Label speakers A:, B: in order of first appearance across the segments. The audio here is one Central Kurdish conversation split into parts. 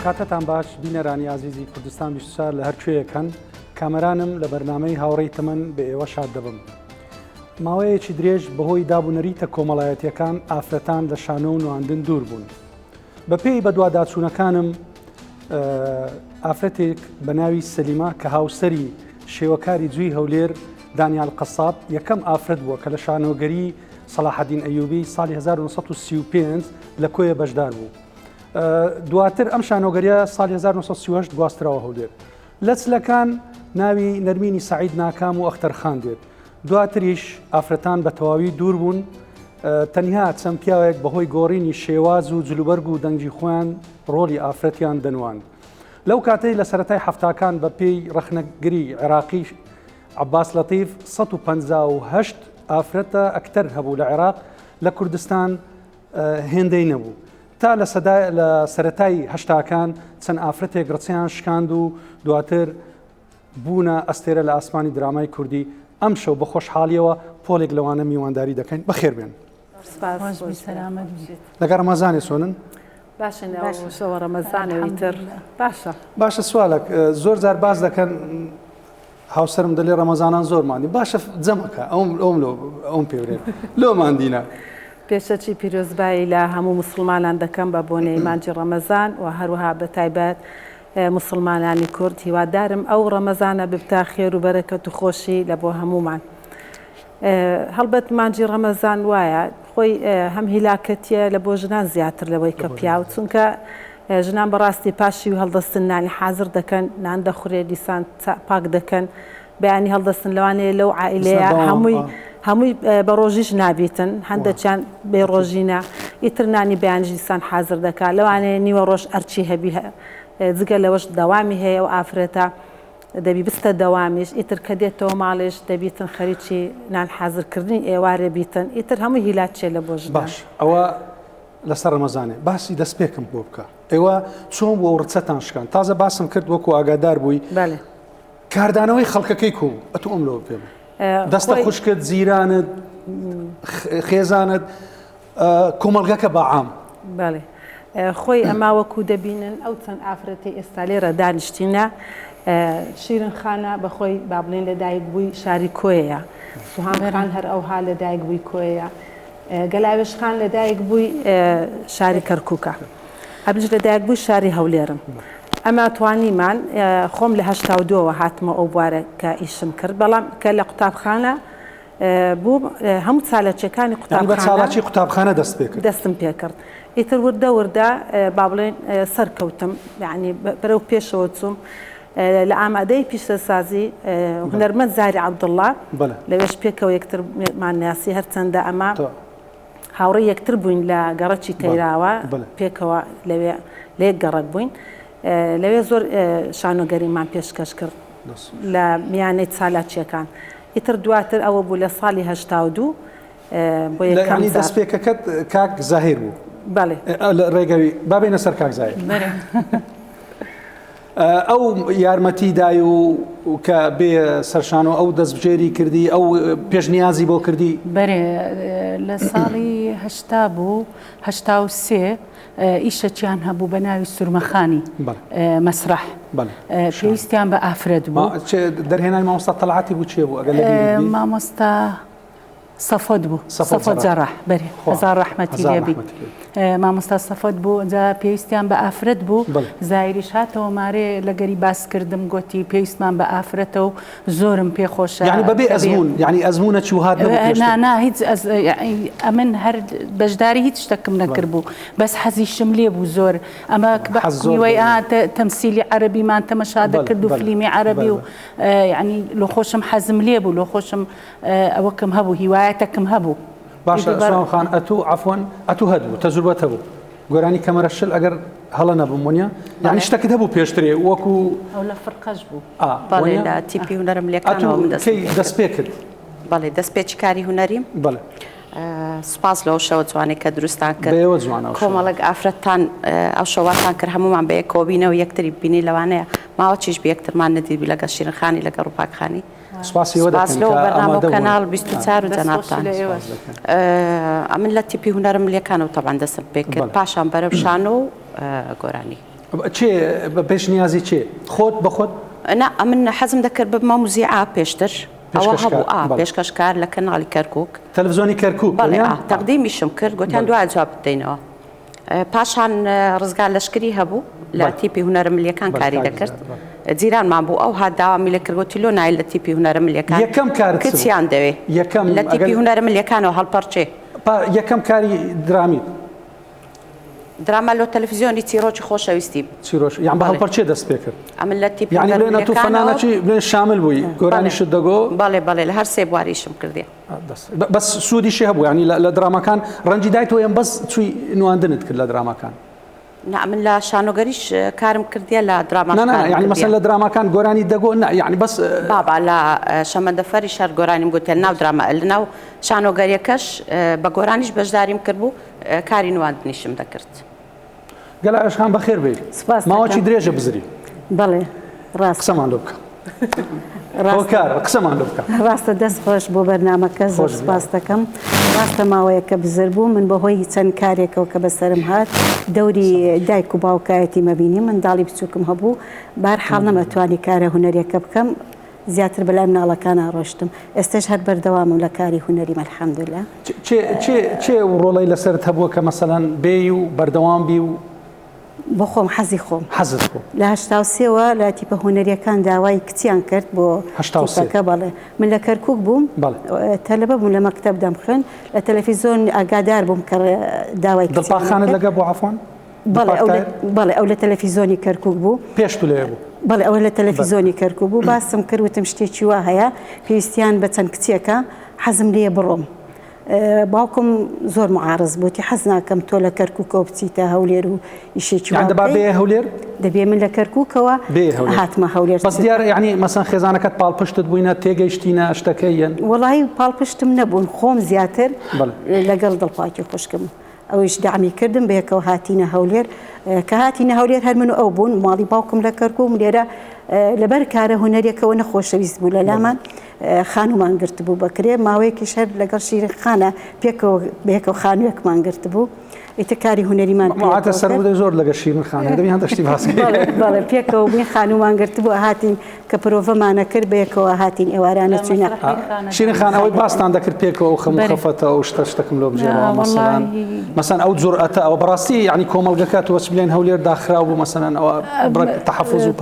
A: کاتتان باش بینەرانی عزیزی کوردستان 24 لە هەرکوێیەکەن کامەرانم لە بەرنامەی هاوڕێی تەمەن بە ئێوە شاد دەبم. ماوەیەکی درێژ بەهۆی دابوونەریتە کۆمەڵایەتیەکان ئافرەتان لە شانۆ و نواندن دوور بوون. بەپێی بەدواداچوونەکانم ئافرەتێک بە ناوی سەلیما کە هاوسەری شێوەکاری جووی هەولێر دانیال قەساب یەکەم ئافرەت بووە کە لە شانۆگەری سەلاحەدین ئەیوبی ساڵی 1935 لە کۆیە بەشدار بوو. دواتر ئەم شانۆگەریە ساڵی 1938 گواستراوە هەولێر. لە چلەکان ناوی نەرمینی سەعید ناکام و ئەختەرخان دێت. دواتریش ئافرەتان بە تەواوی دوور بوون، تەنها چەند پیاوێک بەهۆی گۆڕینی شێواز و جلوبەرگ و دەنگی خۆیان ڕۆلی ئافرەتیان دەنوان. لەو کاتەی لە سەرەتای هەفتاکان بە پێی ڕەخنەگری عێراقی عەباس لەتیف 158 ئافرەتە ئەکتەر هەبوو لە عێراق، لە کوردستان هێندەی نەبوو. تا لە سەرەتای هەشتاکان چەند ئافرەتێک ڕچیان شکاند و دواتر بوونە ئەستێرە لە ئاسمانی درامای کوردی. ئەم شەو بە خۆشحاڵیەوە پۆلێک لەوانە میوانداری دەکەین. بەخێر بێن. لەگەڵ ڕەمەزانێ سۆنن؟
B: باشەوە ڕەمەزانەوەیتر
A: باشە سوالێک زۆر جار باز دەکەن هاوسەرم دەڵێ ڕەمەزانان زۆرمانی باشە جەمەکە ئەوم پێورێت لۆماندینە.
B: پێشەچی پیرۆزبایی لە هەموو مسلمانان دەکەم بە بۆنەی مانجی ڕەمەزان و هەروەها بە تایبەت مسلمانانی کورد. هیوادارم ئەو ڕەمەزانە ببتا خێر و بەرەکەت و خۆشی لە بۆ هەمومان. هەڵبەت مانجی ڕەمەزان وایە خۆی هەم هیلاکەتیە لە بۆ ژنان زیاتر لەوەی کە پیاو، چونکە ژنان بەڕاستی پاشی و هەڵدەستن نانی حازر دەکەن، نان دەخورێ دیسان پاک دەکەن، بەیانی هەڵدەستن لەوانەیە لەو عائیلەیە هەمووی بە ڕۆژیش نابیتن، هەندێکیان بێ ڕۆژینە، ئیتر نانی بەیانیش دیسان حازر دەکات، لەوانەیە نیوە ڕۆژ ئەرچی هەبی جگە لەوەش دەوامی هەیە و ئافرەتە دەبی بستە دەوامیش، ئیتر کە دێتەوە ماڵێش دەبیتن خەریکی نان حازرکردنی ئێوارێ بیتن، ئیتر هەمووی هیلاچێ لە بۆ ژنان.
A: باش ئەوە لەسەر ڕەمەزانێ باسی دەستپێکم بۆ بکە. ئێوە چۆن بۆ ڕچەتان شکان؟ تازە باسم کرد وەکو ئاگادار بووی کاردانەوەی خەڵکەکەی کوو ئەتو ئەم لەوە پێم دەستە خوشکت، زیرانت، خێزانت، کۆمەڵگەکە بەعام.
B: بەڵێ خۆی ئەما وەکو دەبینن ئەو چەند ئافرەتی ئێستا لێرە دانیشتینە شیرن خانە بەخۆی با بڵێن لەدایک بووی شاری کۆیەیە، سوهانخان هەر ئەوها لەدایک بووی کۆیەیە، گەلاوێشخان لەدایک بووی شاری کەرکووکە، ئەبنج لەدایک بووی شاری هەولێرم. ئەمە توانیمان خۆم لە 82ەوە هاتمە ئەو بوارە کە ئیشم کرد، بەڵام کە لە قوتابخانە بوو هەموو چالەچەکانی
A: قوتابخانە دەستم
B: پێ کرد. ئیتر وردە وردە با بڵێن سەرکەوتم، یعنی بەرەو پێشەوە چوم لە ئامادەی پیشەسازی هونەرمەند زاری عەبدوڵڵا، لەوێش پێکەوە یەکترمان ناسی، هەرچەندە ئەمە هاوڕێی یەکتر بووین لە گەڕەکی تەیراوە، پێکەوە لە یەک گەڕەک بووین، لەوێ زۆر شانۆگەریمان پێشکەش کرد لە میانەی چالاچیەکان. ئیتر دواتر ئەوە بوو لە ساڵی 82 بۆ یەکەم جار
A: دەستپێکەکەت کاک زاهیر بوو.
B: بەڵێ
A: ڕێگەوی بابێنە سەر کاک زاهیر. ئەو یارمەتی دای و کە بێ سەرشان و ئەو دەستبژێری کردی، ئەو پێشنیازی بۆ کردی؟
C: بەرێ لە ساڵی 80 بوو 83 ئیشەکیان هەبوو بە ناوی سورمەخانی مەسرح، پێویستیان بە ئافرەت بوو.
A: دەرهێنانی مامۆستا تەڵعاتی بوو چێ بوو؟
C: مامۆستا سەفۆت بوو، سەفۆت جەراح، بەرێ هەزار ڕەحمەتی لێبی، مامۆستا سەفۆت بوو، جا پێویستیان بە ئافرەت بوو. زایریش هاتەوە مارێ لەگەری باس کردم، گوتی پێویستمان بە ئافرەتە و زۆرم پێخۆشە.
A: یعنی بەبێ ئەزمون، یعنی ئەزمونە چوهات
C: نا هیچ ئەمن هەر بەشداری هیچ شتێکم نەکرد بوو، بەس حەزیشم لێ بوو زۆر. ئەمە بەحزیوەی تەمسیلی عەرەبیمان تەمەشا دەکرد و فلیمی عەرەبی و یعنی لۆ خۆشم حەزم لێ بوو، لۆ خۆشم ئەوەکەم هەبوو، هیوایەتەکەم هەبوو.
A: باشە سوانخان ئەتوو هەبوو تەجروبەت هەبوو، گۆرانی کەمەرە شل ئەگەر هەڵە نەبوو وانە یعنی شتێکت هەبوو پێشترێ وەکو
C: ئەو لە فڕقەش بوو.
D: بەڵێ لە تیپی هونەرم لێکانەوە
A: دەست پێ کرد.
D: بەڵێ دەستپێکی کاری هونەریم.
A: بەڵێ
D: سوپاس لەو شەوە جوانێک کە دروستان کرد، کۆمەڵک ئافرەتان ئەو شەواتان کرد، هەمومان بە یەکەوە یەکتری بینی لەوانەیە ماوە چیش بە یەکترمان نەدیبی لەگەڵ شیرنخانی لەگەڵ ڕووپاکخانی.
A: سپاس
D: لەو بەرنامە و کەناڵ 24 و جەنابتان. من لە تیپی هونەرم لێکانەوە تەبان دەستم پێ کرد، پاشان بەرەو شانۆ و گۆرانی.
A: چێ پێشنیازی چێ خۆت بەخۆت
D: نا من حەزم دەکرد ببمە موزیعا پێشتر ئەوە هەبوو پێشکەشکار لە کەناڵی کەرکووک
A: تەلەڤیزۆنی کەرکووک
D: تەقدیمیشم کرد گوتیان دوای جواب بدەینەوە پاشان ڕزگار لەشکری هەبوو لە تیپی هونەرە ملیەکان کاری دەکرد جیرانمان بوو ئەو هات داوامی لە کردگوتی لۆ نایل لە تیپی هونەرە ملیەکان
A: یەکەم کارت
D: کچیان دەوێ لە تیپی هونەرە ملیەکانەوە هەڵپەرچێ
A: یەکەم کاری درامی
D: دراما لۆ تەلەڤیزیۆنی چیرۆکی خۆشەویستی
A: چیرۆش یان بە هەڵپەرچێ دەست پێ کرد
D: ئەمە لە تیپی
A: یعنی بڵێنە تو فەنانەکی بڵێن شامل بووی گۆرانیشت دەگۆ
D: بەڵێ لە هەر سێ بواریشم کردێ
A: بەس سوودیشی هەبوو ینی لە درامەکان ڕەنجی دایتەوە یان بەس چووی نواندنت کرد لە درامەکان
D: من لە شانۆگەریش کارم کردیە لە درامەکان
A: یعنی مەسەن لە درامەکان گۆرانی دەگۆ یعنی بەس
D: بابا لە شەمەندەفەری شار گۆرانیم گوتێ ناو دراما لەناو شانۆگەریەکەش بە گۆرانیش بەشداریم کرد بوو کاری نواندنیشم دەکرد
A: گەلا ئەشخان بەخێر بێ ماوەکی درێژە بزری
B: بەڵێ ڕاست
A: قسەمان لۆ بکە هۆکار قسەمان لۆ بکە
B: ڕاستە دەست خۆش بۆ بەرنامەکە زۆر سپاس دەکەم ڕاستە ماوەیە کە بزر بوو من بەهۆی چەند کارێکەوە کە بەسەرم هات دەوری دایک و باوکایەتی مەبینی منداڵی بچووکم هەبوو بارحاڵ نەمەتوانی کارە هونەریەکە بکەم زیاتر بەلای مناڵەکانە ڕۆشتم ئێستش هەر بەردەوامم لە کاری هونەریم الحەمدوللا
A: چێ ڕۆڵەی لەسەرت هەبووە کە مەسەلەن بێی و بەردەوام بی و
B: بۆ خۆم حەزی خۆم
A: حەزت بوو
B: لە هەشتاوسێەوە لە تیپە هونەریەکان داوای کچیان کرد بۆ هەشتاوسەکە بەڵێ من لە کەرکووک بووم تەلەبە بووم لە مەکتەب دەمخن لە تەلەڤیزۆن ئاگادار بووم کە داوای
A: دڵپاخانت لەگە بۆ عەفوان
B: بەڵێ ئەو لە تەلەڤیزۆنی کەرکووک بوو
A: پێش تو لێ بوو
B: بەڵێ ئەوە لە تەلەڤیزۆنی کەرکووک بوو باسم کردوتم شتێکی وا هەیە پێویستیان بە چەند کچیەکە حەزم لێ بڕۆم باوکم زۆر معارض بووتی حەز ناکەم تۆ لە کەرکووکەوە بچیتە هەولێر و ئیشێکی
A: دەبا بێ هەولێر
B: دەبێ من لە کەرکووکەوە هاتمە هەولێر
A: بەس دیارە یعنی مەسەن خێزانەکەت پاڵپشتت بووینە تێگەیشتینە شتەکەیەن
B: وەڵی پاڵپشتم نەبوون خۆم زیاتر لەگەڵ دڵپاکی خوشکم ئەویش دامی کردم بەیەکەوە هاتینە هەولێر کە هاتینە هەولێر هەر من ئەو بوون ماڵی باوکم لە کەرکووم لێرە لەبەر کارە هونەریەکەوە نەخۆشەویست بوو لە لامان خانومان گرت بوو بەکرێ ماوەیەکی شەر لەگەڵ شیرین خانە پێکەوە خانوویەکمان گرت بوو ئیتە کاری هونەریمان
A: ماتە سەرودە زۆر لەگە شیرین خانە دەبی هەندە شتی باس
B: بەڵێ پێکەوە بووین خانوومان گرت بوو هاتین کە پرۆڤەمانە کرد بەیەکەوە هاتین ئێوارانە چوینە
A: شیرین خان ئەوەی باستان دەکرد پێکەوە و خەفەتە و شتەکەم لۆ بژێرەوە مەسەن ئەو جورئەتە ئەوە بەڕاستی یعنی کۆمەڵگەکە تو وەچ بڵێن هەولێر داخراو بوو مەسەن ئەوە تەحەفوز و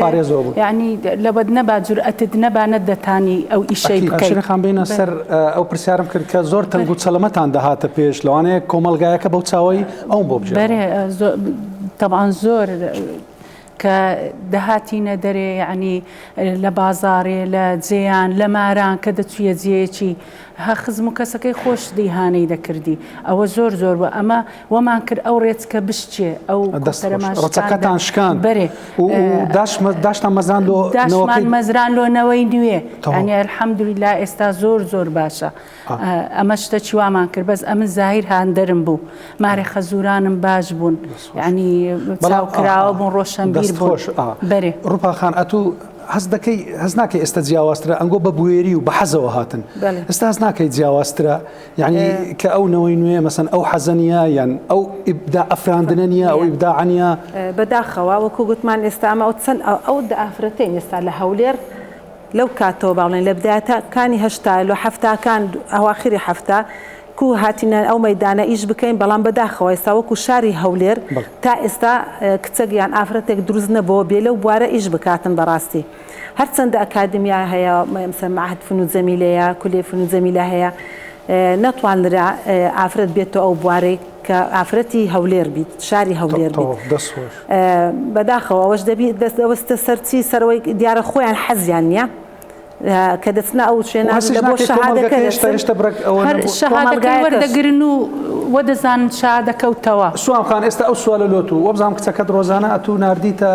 A: پارێزەوە بوو
C: یعنی لەبەد نەبا جورئەتت نەبا نەدەتانی ئەو ئیشەی بکەیت
A: شیرین خان بینە سەر ئەو پرسیارم کرد کە زۆر تەنگ و چەلەمەتان دەهاتە پێش لەوانەیە کۆمەلگایەکە بەو چاوەی ئەو بۆ بژێ
C: طبعا زۆر کە دەهاتینە دەرێ یعنی لە بازارێ لە جێیان لە ماران کە دەچویە جێیەکی خزم و کەسەکەی خۆش دەیهانەی دەکردی ئەوە زۆر زۆر بە ئەمە وەمان کرد ئەو ڕێچکە بشتێ ئەو
A: ڕچەکەتان شکان
C: بەرێ
A: داشتان
C: مەزران لۆنەوەی نوێ ینی الحەمدولیلا ئێستا زۆر زۆر باشە ئەمە شتە چیوامان کرد بەس ئەمن زاهیر هاندەرم بوو مارێ خەزورانم باش بوون ینی چاوکراوە بوون ڕۆشنبیر بوون بەرێ
A: ڕووپاخان ئەتوو هەز دەکەی هەز ناکەی ئێستا جیاوازترە ئەنگۆ بە بوێری و بە حەزەوە هاتن ئێستا هەز ناکەی جیاوازترە یعنی کە ئەو نەوەی نوێ مەسەن ئەو حەزەنیە یان ئەو ئیبدا ئەفراندنە نیە ئەو ئیبداعانیە
B: بەداخەوە وەکو گوتمان ئێستا ئەمە چەند ئەو ئافرەتەین ئێستا لە هەولێر لەو کاتەوە باڵێن لە بدایەتەکانی هەشتا لە هەفتاکان ئەواخری هەفتا کو هاتینە ئەو مەدانە ئیش بکەین بەڵام بەداخەوە ئێستا وەکو شاری هەولێر تا ئێستا کچەگیان ئافرەتێک دروست نەبەوە بێ لەو بوارە ئیش بکاتن بەڕاستی هەرچەندە ئەکادمیا هەیە مەسەن معهد فنون جەمیلەیە کولێ فنون جەمیلە هەیە نەتوانرا ئافرەت بێتەوە ئەو بوارەی کە ئافرەتی هەولێر بیت شاری هەولێر بیت بەداخەوە ئەوەش دەبی دەستەوەستە سەرچی سەرەوەی دیارە خۆیان حەزیان نییە کە دەچنە ئەو شوێنە بۆ شەهادەکە
C: شەهادەکەی وەردەگرن و وە دەزانن شەهادەکەوتەوە
A: سوام خان ئێستا ئەو سوالە لۆت و وەبزانم کچەکەت ڕۆژانە ئەتوو ناردیتە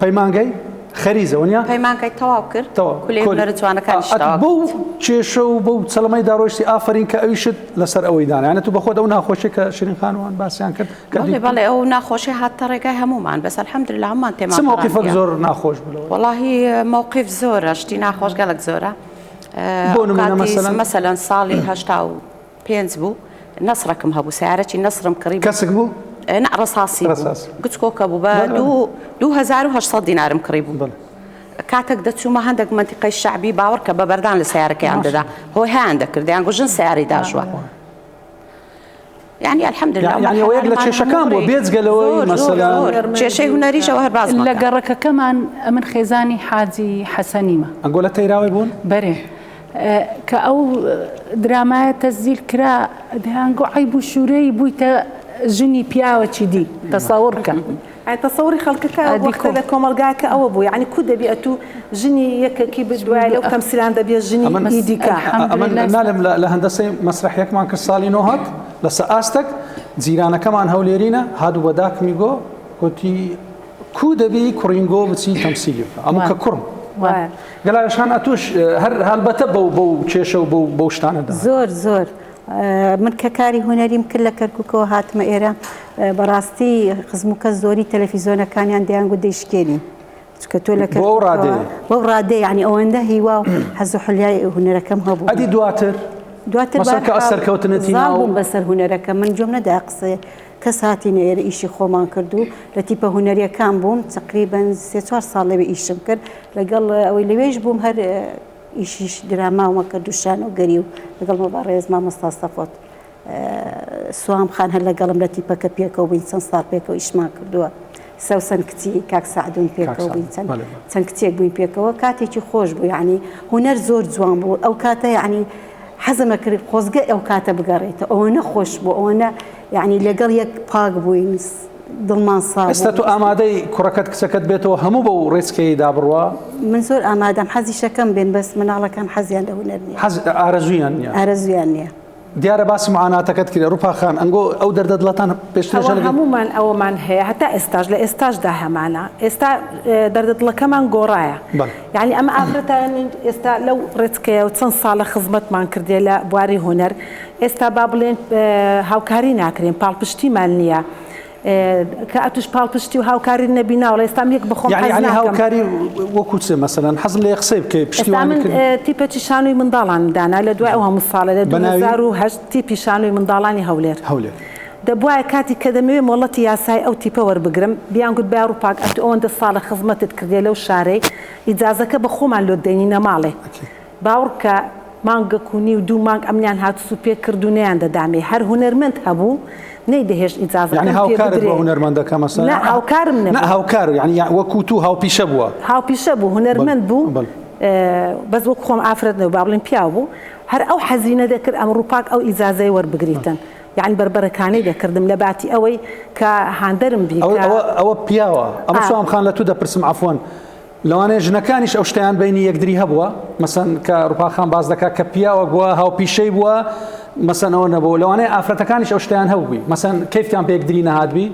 A: پەیمانگەی خەریزەوە نیە
D: پەیمانگەی تەواو کرد کولێ هونەرە جوانەکانی شتەوە
A: بەو کێشە و بەو چەڵەمەی داڕۆشتی ئافرین کە ئەویشت لەسەر ئەوەی دانا یانە تو بەخۆت ئەو ناخۆشی کە شیرین خانوان باسییان کرد
D: بەڵێ ئەو ناخۆشی هاتە ڕێگای هەمومان بەس الحەمدوللا هەمومان تێمان
A: چ موقیفێک زۆر ناخۆش بوو
D: وەڵاهی موقیف زۆرە شتی ناخۆش گەلک زۆرە
A: بۆ نمونە
D: مەسەلەن ساڵی 85 بوو نەسڕەکەم هەبوو سیارەکی نەسرم کڕی
A: کەسک بوو
D: ڕساسی گچکۆکە بوو بە 2800 دینارم کڕی بوو کاتێک دەچوومە هەندێک منتیقەی شعبی باوەڕکە بە بەردان لە سیارەکەیان دەدا هۆی هیان دەکردیان گوژن سیاری داشوە يعني الحمد لله
A: يعني وياك لا كان بو بيتزقلوي مثلا
D: شيء هنري جوهر باز
C: لا قرك كمان من خزاني حاجي حسنيمه
A: نقول تيراوي بون
C: بري كأو دراما تسجيل كرا دهانقو عيبو شوري بويتا جني بياوتشي دي تصورك
B: يعني تصوري خلقك وقت لكم رجعك أو أبو يعني كده بيأتوا جني يك بدواء لو تمثيل عند بيا جني يديك
A: أمن نعلم لهندسة مسرح يك مان كسالي نوهات لسأستك زيرانا كمان هوليرينا هادو بداك ميجو كنتي كده بي كورينجو بتسي تمثيلي أمو ككرم قال عشان أتوش هالبتة بو تشيشة وبو بوشتانة ده
E: زور من ككاري هنري يمكن لك كوكو هات ما إيرا براستي خزمك الزوري تلفزيون كان عندي عن قد يشكيني كتولك بورادي يعني أونده هو حزو حليا هنا كم هبو
A: أدي دواتر مثلا كأثر كوتنتينا
E: زابون بسر هنا كم من جملة داقص كساتين إيشي خومان كردو لتيبه هنريا كان بون تقريبا 6 صار لي بإيش مكر لقال أو اللي ويش بوم هر إيش دراما وما كردوشان وقريو لقال مباريز ما مستصفات سوام خان هلا قال لتي بك بيكو بينسان صار بيكو إيش ما كردوا سو سنكتي كاك ساعدون بيكو بينسان سنكتي بوين بيكو كاتي تي خوش بو يعني هنر زور زوان بو أو كاتا يعني حزم كريب خوزقة أو كاتا بقريته أو أنا خوش بو أو أنا يعني لقال يك باق بوينس ضمان صار
A: استو آمادي كركت سكت بيته همو بو ريسكي دابروا
E: من زور آمادة حزي شكم بين بس من على كان حزي عنده هنرني
A: حز أرزويان ديار باس معاناتك كده روبا خان انجو او درد لطان
B: بيشتغل عموما او من هي حتى استاج لاستاج ده معنا استا درد لا كمان قرايه يعني اما اخرتها استا لو رتكه وتصنصال خدمت مان كردي لا بواري هنر استا بابلين هاوكارينا كريم بالبشتي مالنيه كاتوش بالبشتي وهاوكارينا بينا ولا استعميك بخوم
A: يعني هاوكاري وكوتس مثلا حزم لي يقصيب كي بشتي
B: وان تيبتي شانوي من ضالان دانا لدواء مصاله لدوزارو هاش تيبي شانوي من ضالاني هولير دبوا كاتي كدمي مولتي يا ساي او تيبا ور بقرم بيان قد بارو باك ات اون الصاله خدمت تكردي لو شاري اجازك بخوم عن لو دينينا مالي باوركا مانغا كوني ودو مانغ امنيان هات سوبي كردوني عند دامي هر هنرمنت هبو نيدهش إجازة
A: يعني هاوكار هنرمند كما مثلا
B: لا هاوكار من
A: لا هاوكار يعني وكوتو هاو بيشبوا
B: هنرمند بو بس وكم عفرتنا وبابلين بياو هر أو حزينة ذكر أمر باك أو إجازة ور بقريتن يعني بربركاني ذكر دم لبعتي أوي كهاندرم بيك
A: أو بياوا أما شو أم خان لا تودا برسم عفوا لو أنا جنكانيش أو شتيان بيني يقدري هبوا مثلا كروبا خان باز دكا كبياوا جوا هاو بيشي بوا مثلا أنا بقول لو أنا أفرتكانيش أو شتيان هوبي مثلا كيف كان بيقدرينا هاد بي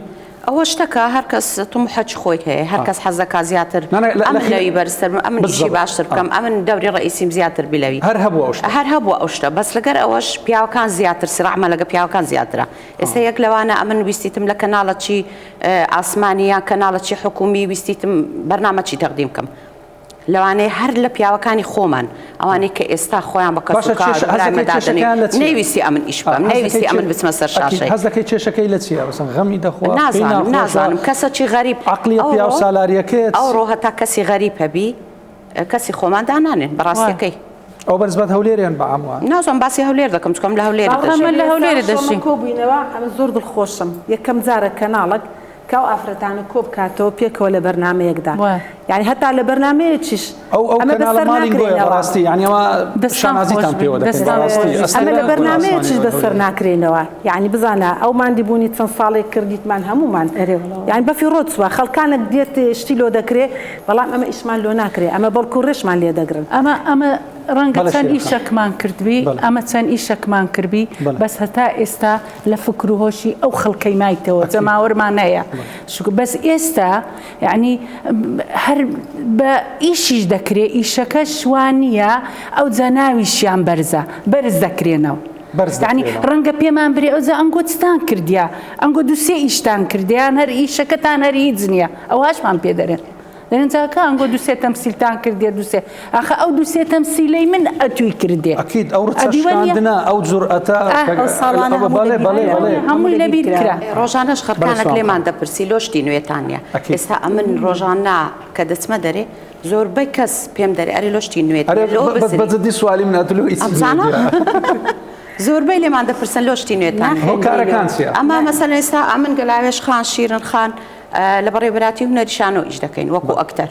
D: أو اشتكى هركس طموحك خويك هي هركس حزك زياتر أمن لوي برستر أمن إشي باشتر كم أمن دوري رئيسي زياتر بلوي هرهبوا أوشتا بس لقر أوش بياو كان زياتر سرع ما لقى بياو كان زياتر استيق لو أنا أمن بيستيتم لك كنالة شي عثمانية كنالة شي حكومي بيستيتم برنامج شي تقديمكم لو أنا هر لبياو كاني خومن أو أنا كإستا خويان بكسوكا ولا مدادني نيويسي أمن إشبام نيويسي أمن بتمسر شاشي
A: هذا كي تشي شكل تسيا بس غمي دخوا
D: نازل كسر غريب
A: عقلية بياو سالاريا كيت
D: أو روها تكسي غريب هبي كسي خومن دانان براسي كي
A: أو بالنسبة هوليريان بعموا
D: نازم باسي هولير دكم تكم لهولير
B: دشي لهولير دشي كوبينا عم زور الخوشم يكم زار كنالك كاو أفرتان كوب كاتو بيك ولا برنامج يقدر يعني حتى على برنامج تشيش
A: أو كنال مالينغويا براستي يعني ما شانازي تامبيو ده براستي
B: أما البرنامج تشيش بسرنا كرينوا يعني بزانا أو ما عندي بوني تصنصالي كرديت منها مو من يعني بفي روتسوا خل كانت ديت اشتيلو دكري والله أما إيش مان لو ناكري أما بالكورش مان لي دقرن
C: أما رنگ چەند ئیشەک مان کردبی ئەمە چەند ئیشەک مان کردبی بەس هەتا ئێستا لە فکر و هۆشی ئەو خەڵکەی مایتەوە جەماوەرمان هەیە بەس ئێستا یعنی هەر بە ئیشیش دەکرێت ئیشەکە شوانیە ئەو جەناویشیان بەرز دەکرێنەوە يعني رنگا بيمان بري أوزا أنقو تستان كرديا أنقو دوسي إشتان كرديا هر إيشكتان هر إيدزنيا أو هاش مان بيدرين لەنجاکە ئەنگۆ دووسێ تەمسیلتان کردێ دووسێ ئاخە ئەو دووسێ تەمسیلەی من ئەتوی کردێ
A: ئەکید ئەو ڕچەشکاندنە ئەو جورئەتە
C: هەمووی لەبیر کرا
D: ڕۆژانەش خەرکانەک لێمان دەپرسی لۆشتی نوێتانە ئێستا ئەمن ڕۆژانە کە دەچمە دەرێ زۆربەی کەس پێم دەرێ ئەرێ لۆشتی نوێت
A: بەجددی سوالی مناتلو
D: زۆربەی لێمان دەپرسن لۆشتی نوێتان ئەمە مەسەلەن ئێستا ئەمن گەلاوێش خان شیرن خان لە بەڕێبەراتی هونەریشانەوە ئیش دەکەین وەکو ئەکتەر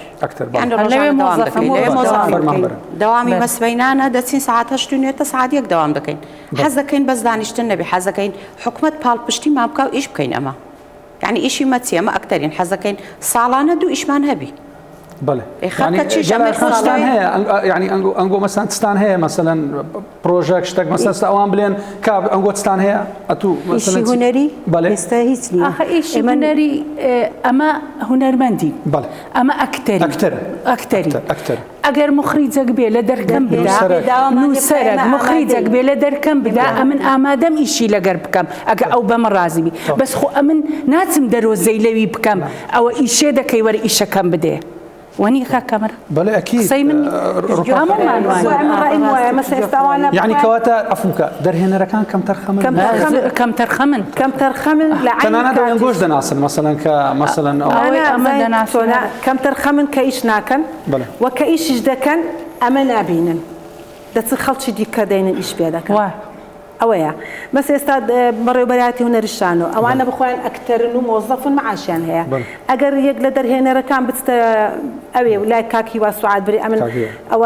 D: دەوامی مەسبەینانە دەچین ساعت 8 نوێتە ساعت 1 دەوام دەکەین حەز دەکەین بەس دانیشتن نەبێ حەز دەکەین حکومەت پاڵپشتی مابکە و ئیش بکەین ئەمە یعنی ئیشی مەچی ئەمە ئەکتەرین حەز دەکەین ساڵانە دوو ئیشمان هەبی
A: بله يعني انغو مثلا تستان هي مثلا بروجكت شتك مثلا استوان بلين كاب انغو تستان هي اتو
E: مثلا شي هنري
A: بله
E: يستاهيتني
C: ايش هنري اما هنرمندي
A: بله
C: اما اكتر اگر مخرجك بي لدركم بدا نوسرك مخرجك بي لدركم بدا من امادم ايشي لقر بكم او بمرازبي بس خو امن ناتم درو زي لوي بكم او ايشي دكي ور ايش كم بده واني كاميرا
A: بلا اكيد
C: سيمن
A: يعني كواتا افوكا درهنا ركان كم ترخمن انا دا ينقوش دناسن مثلا كمثلا
B: انا كم ترخمن كايش ناكن وكايش جدكن امنا بينن دتخلط دي كدين ايش بيدك اويا بس استاذ مريبراتي هنا رشانو او انا بخوان اكثر انه موظف معاشان هي اجر يقدر هنا ركان بتست اوي ولا كاكي وسعاد بري امن او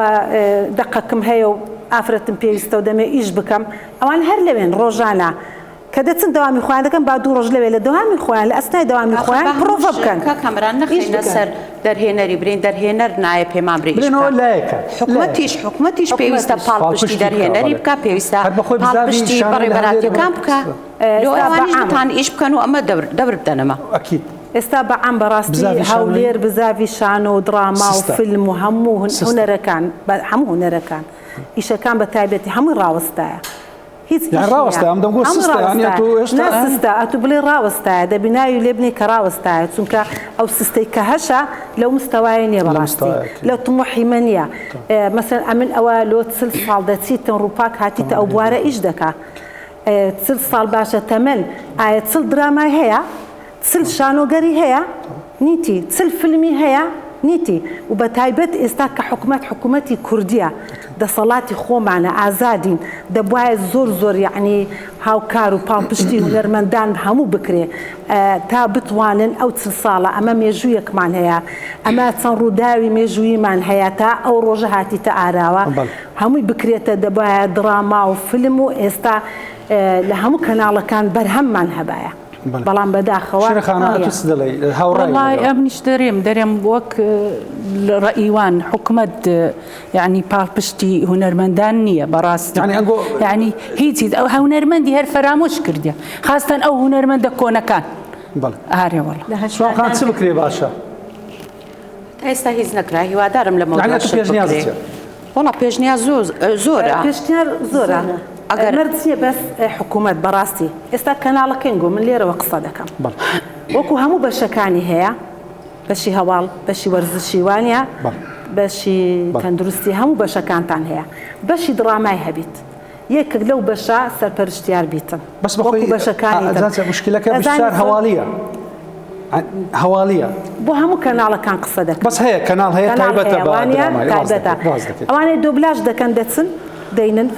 B: دقكم هي افرت بيستو دمي ايش بكم او انا هر لبن روجانا كدتن دوامي خوان دكم بعد روج لبل دوامي خوان لاثناء دوامي خوان بروف كان
D: كاميرا نخي نسر در هنا ريبرين در هنا نايب همان بريش حكومتيش بيوستا بالبشتي در هنا ريبكا بيوستا بالبشتي بريبراتي كامبكا لو اوانيش بتان ايش بكانوا اما دبر بدنما
A: اكيد
B: استابع عن براستي هاولير بزافي شانو دراما وفيلم وهمو هنركان همو هنركان ايش كان بتايبتي هم راوستا
A: يعني راوستا ام دمقول سستا يعني اتو ايش
B: ناس سستا اتو بلي راوستا ده بنايو لبني كراوستا تسمكا او سستي كهشا لو مستواين يا براستي لو طموحي منيا مثلا امن اوالو تسل صال داتي روباك هاتي او بواره ايش دكا تسل صال باشا تمن تسل دراما هي تسل شانوغري هي نيتي تسل فيلمي هي نيتي وبتايبت استاك حكومتي كرديه ده صلاتي خو معنا ازادين ده بواي زور يعني هاو كارو بامبشتي ونرمندان همو بكري تا بتوانن او تصاله اما ميجويك مان هيا اما تنرو داوي ميجوي مان هيا تا او روجهاتي تاراوا همو بكري تا ده بواي دراما وفيلم استا لهمو كانال كان برهم مان هبايا بلان بداخوا
A: شرخانه تصدلي هاوراي
C: والله امنيش دريم وك رأيوان حكمت يعني بالبشتي هنرمندانيه براست يعني هيتي او هنرمندي هر فراموش كرديا خاصه او هنرمند كون كان
A: بله
C: هاري والله
A: شو كانت سبكري باشا
D: هسه هيز نكره هو دارم لما
A: يعني بيجنيا
D: والله بيجنيا زوره
B: اگر مردسيه بس حكومه براستي استا كانال كينغو من ليره وقصدك وكو همو بشكاني هي بشي هوال بشي ورزشي وانيا بشي تندرستي همو بشكانتان هي بشي دراماي هبيت يك لو بشا سربرشتيار بيتن
A: بس بخوي بشكاني مشكله كبشار هواليه
B: بو همو كانال كان قصدك
A: بس هي كانال هي تايبته
B: تايبته اواني دوبلاج ده كان دتسن دينن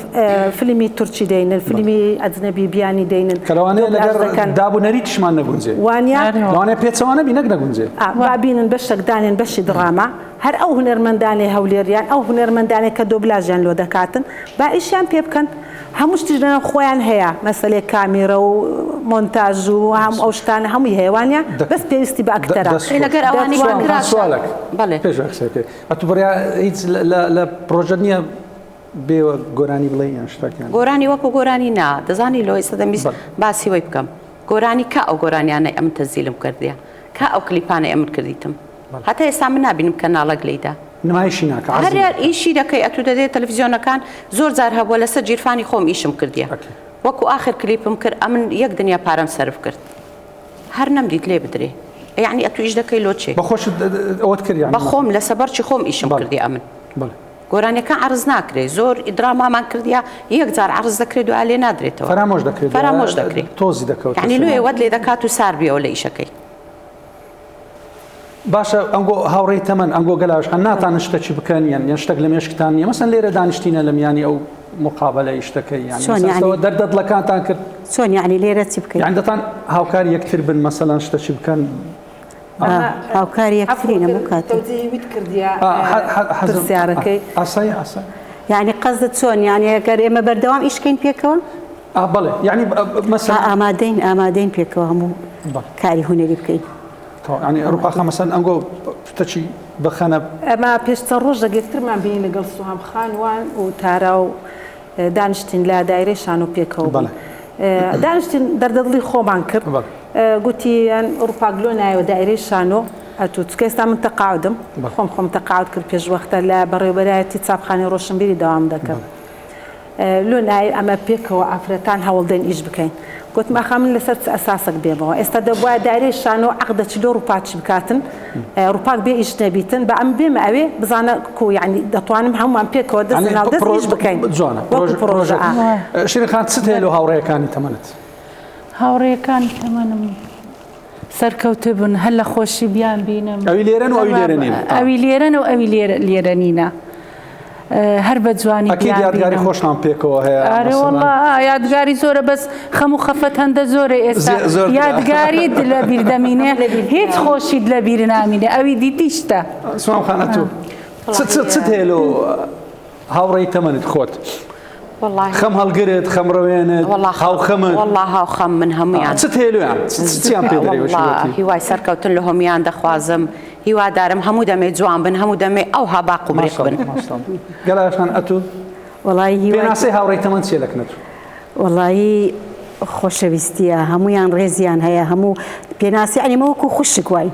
B: فيلمي تركي دينن فيلمي اجنبي بياني دينن
A: كلواني لقر دابو نريتش ما نغونزي
B: وانيا
A: لواني بيتسوانا بينك نغونزي
B: بابين بشك دانن بش دراما هر او هنرمنداني هوليريان او هنرمنداني كدوبلاجان لو دكاتن با ايشان بيبكن هموش تجدنا خوان هيا مثلا كاميرا ومونتاج وهم اوشتان هم هيوانيا بس بيستي باكثر
D: لقر اواني
A: فكره سؤالك
D: بله
A: ايش احسك اتبريا هيت لا بروجنيا بێ گۆرانی بڵێ شتێکیان
D: گۆرانی وەکو گۆرانی نا دەزانی لۆی سەدەمیز باسی وی بکەم گۆرانی کا ئەو گۆرانیانەی ئەم تەزیلم کردیە کا ئەو کلیپانەی ئەمن کردیتم هەتا ئێستا من نابینم کەناڵەک لێیدا
A: نمایشی ناکە
D: هەر ئیشی دەکەی ئەتو دەدێت تەلەڤیزیۆنەکان زۆر جار هەبووە لەسەر جیرفانی خۆم ئیشم کردیە وەکو ئاخر کلیپم کرد ئەمن یەک دنیا پارەم سەرف کرد هەر نەمدیت لێ بدرێ یعنی ئەتو ئیش دەکەی لۆ چێ
A: بەخۆش ئەوت کردیان
D: بە خۆم لە سەبەرچی خۆم ئیشم کردی ئەمن گۆرانەکە عرض ناکرێت زۆر ئیدرامامان کردیا یەک جار عرض دەکرێت و ئالێ نادرێتەوە فەرامۆش دەکرێت
A: تۆزی دەکەوت
D: یعنی لێ وەت لێ دەکات و ساربیەوە لە ئیشەکەی
A: باشە ئەنگۆ هاوڕێی تەمەن ئەنگۆ گەلاش هەن ناتان شتێکی بکەن یان شتێک لە مێشکتان نیە مەسەن لێرە دانیشتینە لە میانی ئەو مقابلە شتەکەی یانەوە دەردەدڵەکانتان کرد
E: چۆن یعنی لێرە چی بکەین
A: یان دەتان هاوکار یەکتر بن مەسەلەن شتێکی بکەن
E: هاوکاری یەکترینە بۆ کاتێ
B: ویت کردیا پرسیارەکەی
A: ئاسایی
E: یعنی قەزت چۆن یعنی ئەگەر ئێمە بەردەوام ئیشکەین پێکەوە
A: بەڵێ یعنی مەسەلا
E: ئامادەین پێکەوە هەموو کاری هونەری بکەین
A: ینی ئەوروپاخە مەسەن ئەنگۆ شتێکی بخەنە
B: ئەمە پێشتە ڕۆژ دەگەکترمان بینی لەگەڵ سوهام خانوان و تارا و دانیشتین لە دایرەی شانۆ پێکەوە دانیشتین دەردەدڵی خۆمان کرد گوتیان ئەوروپاگلۆ نایەوە دایرەی شانۆ ئەتو ئێستا من تەقاعدم خۆم تەقاعد کرد پێش وەختە لە بەڕێوەبەرایەتی چاپخانەی ڕۆشنبیری داوام دەکەم لۆ نایە ئەمە پێکەوە ئافرەتان هەوڵدەین ئیش بکەین گوتم ئاخا من لەسەر ئەساسك بێمەوە ئێستا دەبواە دایرەی شانۆ عەقدەچی لۆ ڕووپاچی بکاتن ڕووپاک بێ ئیش نەبیتن بە ئەم بێمە ئەوێ بزانە کو یعنی دەتوانم هەمومان پێکەوە دەست ناو دەست ئیش بکەین
A: جوانە پرۆژە شیرین چ هێلو هاوڕێیەکانی تەمەنت
C: هاوڕێیەکانی تەمەنم سەرکەوتە بوون هەر لە خۆشی بیان بینم
A: ئەوی لێرەن و ئەوی لێرە نین
C: ئەوی لێرەن و ئەوی لێرە نینە هەر بە جوانی
A: یادگاری خۆشمان پێکەوە هەیە
C: ئارێ وەڵڵا یادگاری زۆرە بەس خەم و خەفەت هەندە زۆرە ئێستا یادگاریت لە بیر دەمینێ هیچ خۆشیت لە بیر نامینێ ئەوی دیتی شتە
A: سوام خانە تو چت هێلۆ هاوڕێی تەمەنت خۆت خەم هەڵگرت خەمڕەوێنت هاوخەمت
D: وەڵڵا هاوخەم من هەمویان
A: چت هێلویان چیان پێ دەرێ
D: هیوای سەرکەوتن لە هەمویان دەخوازم هیوادارم هەموو دەمێ جوان بن هەموو دەمێ ئەو هاباق و بڕێک بن
A: گەلاشان ئەتو
E: وەڵی
A: پێناسەی هاوڕێی تەمەن چێ لەکنێت
E: وەڵی خۆشەویستیە هەمویان ڕێزیان هەیە هەموو پێناسی ئەنیمەوەکو خوشک وای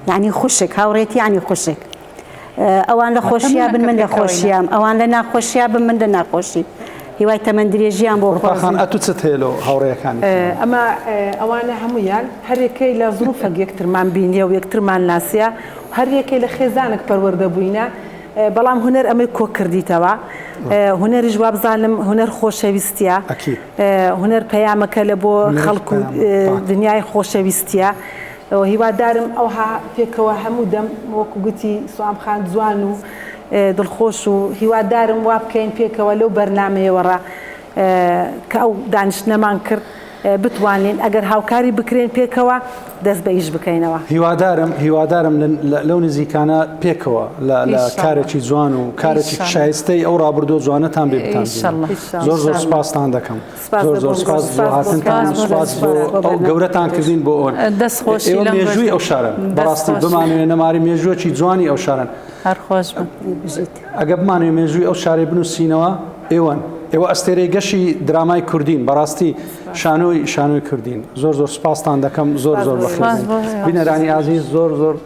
E: یعنی خوشک هاوڕێتی ینی خوشک ئەوان لە خۆشییا بن من لە خۆشیام ئەوان لە ناخۆشییا بن من لە ناخۆشی هیوای تەمەن درێژیان بۆ
A: خۆخان ئەتو چت هێلۆ هاوڕێیەکانی
B: ئەمە ئەوانە هەمویان هەرێکەی لە زروفەک یەکترمان بینیە و یەکترمان ناسیە هەرێکەی لە خێزانێک پەروەردە بووینە بەڵام هونەر ئەمەی کۆ کردیتەوە هونەریش وا بزانم هونەر خۆشەویستیە هونەر پەیامەکە لە بۆ خەڵک و دنیای خۆشەویستیە هیوادارم ئەوها پێکەوە هەموو دەم وەکو گوتی سوام خان جوان و دڵخۆش و هیوادارم وا بکەین پێکەوە لەو بەرنامەیەوەڕە کە ئەو دانیشتنەمان کرد بتوانین ئەگەر هاوکاری بکرێن پێکەوە دەست بە ئیش بکەینەوە
A: هیوادارم لەو نزیکانە پێکەوە لە کارێکی جوان و کارێکی شایستەی ئەو ڕابردۆ جوانەتان بێ بتان زۆر سپاستان دەکەم زۆر سپاس بۆ هاتنتان سپاس بۆ گەورەتان کردین بۆ ئەوە ئێوە مێژووی ئەو شارن بەڕاستی بمانوێ نەماری مێژووەکی جوانی ئەو شارن ئەگە بمانوێ مێژووی ئەو شارێ بنووسینەوە ئێوە ئەستێرەی گەشی درامای کوردین بەڕاستی شانۆی کوردین زۆر سپاستان دەکەم زۆر بەخێر بینەرانی ئازیز زۆر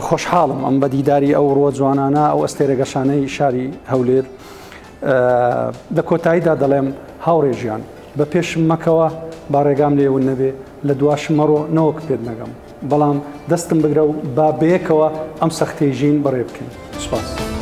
A: خۆشحاڵم ئەم بە دیداری ئەو ڕۆ جوانانە ئەو ئەستێرە گەشانەی شاری هەولێر لە کۆتاییدا دەڵێم هاوڕێ ژیان بە پێشم مەکەوە با ڕێگام لێون نەبێ لە دواشم مەڕۆ نەوەک پێت نەگەم بەڵام دەستم بگرە و با بەیەکەوە ئەم سەختەی ژین بەڕێ بکەین سپاس